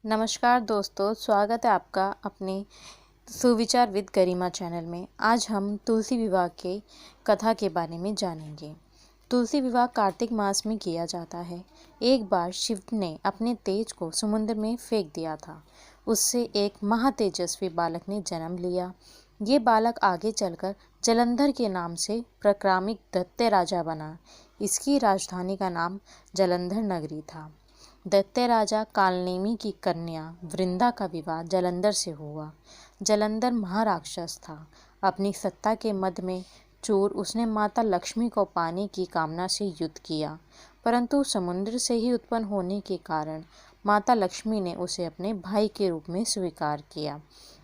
नमस्कार दोस्तों, स्वागत है आपका अपने सुविचार विद गरिमा चैनल में। आज हम तुलसी विवाह के कथा के बारे में जानेंगे। तुलसी विवाह कार्तिक मास में किया जाता है। एक बार शिव ने अपने तेज को समुद्र में फेंक दिया था। उससे एक महातेजस्वी बालक ने जन्म लिया। ये बालक आगे चलकर जलंधर के नाम से प्रक्रामिक दैत्य राजा बना। इसकी राजधानी का नाम जलंधर नगरी था। दैत्य राजा कालनेमी की कन्या वृंदा का विवाह जलंधर से हुआ। जलंधर महाराक्षस था। अपनी सत्ता के मद में चूर उसने माता लक्ष्मी को पाने की कामना से युद्ध किया, परंतु समुद्र से ही उत्पन्न होने के कारण माता लक्ष्मी ने उसे अपने भाई के रूप में स्वीकार किया।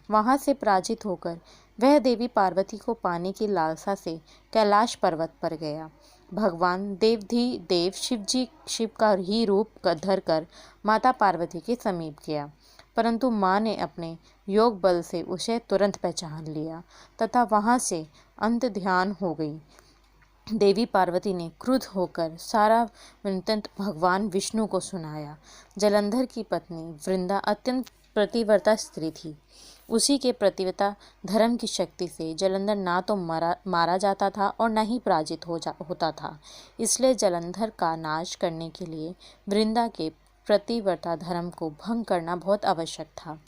वहां से पराजित होकर वह देवी पार्वती को पाने की लालसा से कैलाश पर्वत पर गया। भगवान देव शिव का ही रूप धरकर माता पार्वती के समीप गया, परंतु माँ ने अपने योग बल से उसे तुरंत पहचान लिया तथा वहां से अंत ध्यान हो गई। देवी पार्वती ने क्रुद्ध होकर सारा वृत्तांत भगवान विष्णु को सुनाया। जलंधर की पत्नी वृंदा अत्यंत प्रतिव्रता स्त्री थी। उसी के प्रतिव्रता धर्म की शक्ति से जलंधर ना तो मारा जाता था और न ही पराजित होता था। इसलिए जलंधर का नाश करने के लिए वृंदा के प्रतिव्रता धर्म को भंग करना बहुत आवश्यक था।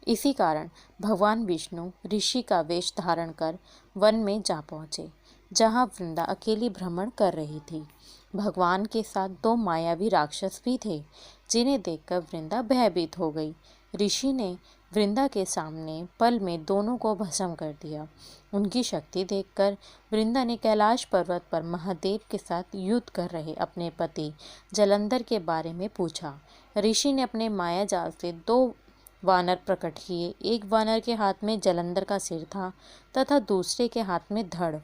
इसी कारण भगवान विष्णु ऋषि का वेश धारण कर वन में जा पहुँचे, जहाँ वृंदा अकेली भ्रमण कर रही थी। भगवान के साथ दो मायावी राक्षस भी थे, जिन्हें देखकर वृंदा भयभीत हो गई। ऋषि ने वृंदा के सामने पल में दोनों को भस्म कर दिया। उनकी शक्ति देखकर वृंदा ने कैलाश पर्वत पर महादेव के साथ युद्ध कर रहे अपने पति जलंधर के बारे में पूछा। ऋषि ने अपने माया जाल से दो वानर प्रकट किए। एक वानर के हाथ में जलंधर का सिर था तथा दूसरे के हाथ में धड़।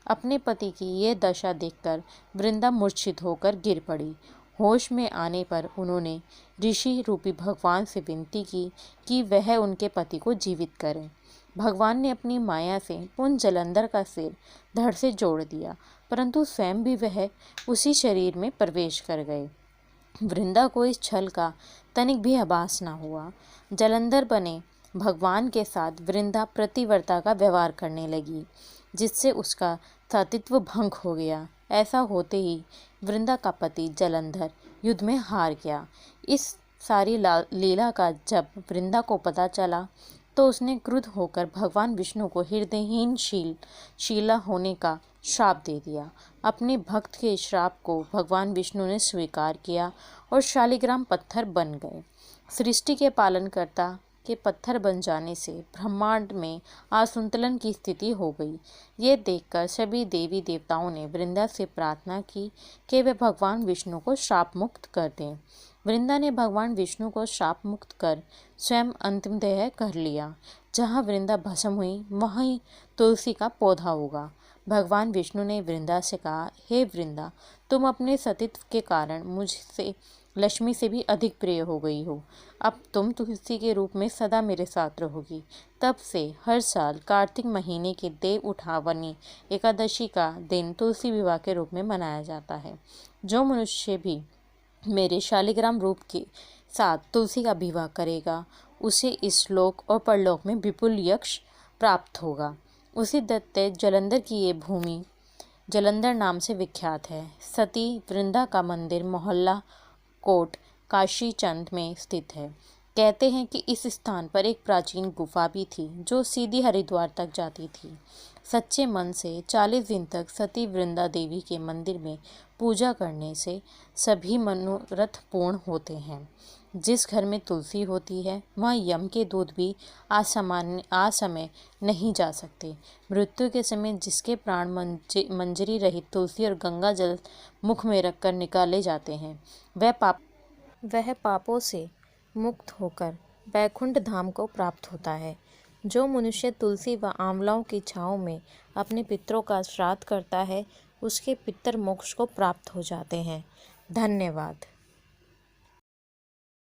अपने पति की ये दशा देखकर वृंदा मूर्छित होकर गिर पड़ी। होश में आने पर उन्होंने ऋषि रूपी भगवान से विनती की कि वह उनके पति को जीवित करें। भगवान ने अपनी माया से पुनः जलंधर का सिर धड़ से जोड़ दिया, परंतु स्वयं भी वह उसी शरीर में प्रवेश कर गए। वृंदा को इस छल का तनिक भी आभास न हुआ। जलंधर बने भगवान के साथ वृंदा प्रतिव्रता का व्यवहार करने लगी, जिससे उसका सतीत्व भंग हो गया। ऐसा होते ही वृंदा का पति जलंधर युद्ध में हार गया। इस सारी लीला का जब वृंदा को पता चला तो उसने क्रुद्ध होकर भगवान विष्णु को हृदयहीन शीला होने का श्राप दे दिया। अपने भक्त के श्राप को भगवान विष्णु ने स्वीकार किया और शालिग्राम पत्थर बन गए। सृष्टि के पालनकर्ता के पत्थर बन जाने से ब्रह्मांड में असंतुलन की स्थिति हो गई। ये देखकर सभी देवी देवताओं ने वृंदा से प्रार्थना की कि वे भगवान विष्णु को श्राप मुक्त कर दें। वृंदा ने भगवान विष्णु को श्राप मुक्त कर स्वयं अंतिम देह कर लिया। जहाँ वृंदा भस्म हुई वहीं तुलसी का पौधा होगा। भगवान विष्णु ने वृंदा से कहा, हे वृंदा, तुम अपने सतीत्व के कारण मुझसे लक्ष्मी से भी अधिक प्रिय हो गई हो। अब तुम तुलसी के रूप में सदा मेरे साथ रहोगी। तब से हर साल कार्तिक महीने के देव उठावनी एकादशी का दिन तुलसी विवाह के रूप में मनाया जाता है। जो मनुष्य भी मेरे शालिग्राम रूप के साथ तुलसी का विवाह करेगा, उसे इस लोक और परलोक में विपुल यश प्राप्त होगा। उसी दैत्य जलंधर की ये भूमि जलंधर नाम से विख्यात है। सती वृंदा का मंदिर मोहल्ला कोट काशी चंद में स्थित है। कहते हैं कि इस स्थान पर एक प्राचीन गुफा भी थी जो सीधी हरिद्वार तक जाती थी। सच्चे मन से 40 दिन तक सती वृंदा देवी के मंदिर में पूजा करने से सभी मनोरथ पूर्ण होते हैं। जिस घर में तुलसी होती है वहाँ यम के दूत भी असमय नहीं जा सकते। मृत्यु के समय जिसके प्राण मंजरी रहित तुलसी और गंगा जल मुख में रखकर निकाले जाते हैं, वह पापों से मुक्त होकर वैकुंठ धाम को प्राप्त होता है। जो मनुष्य तुलसी व आंवलाओं की छाँव में अपने पितरों का श्राद्ध करता है, उसके पितर मोक्ष को प्राप्त हो जाते हैं। धन्यवाद।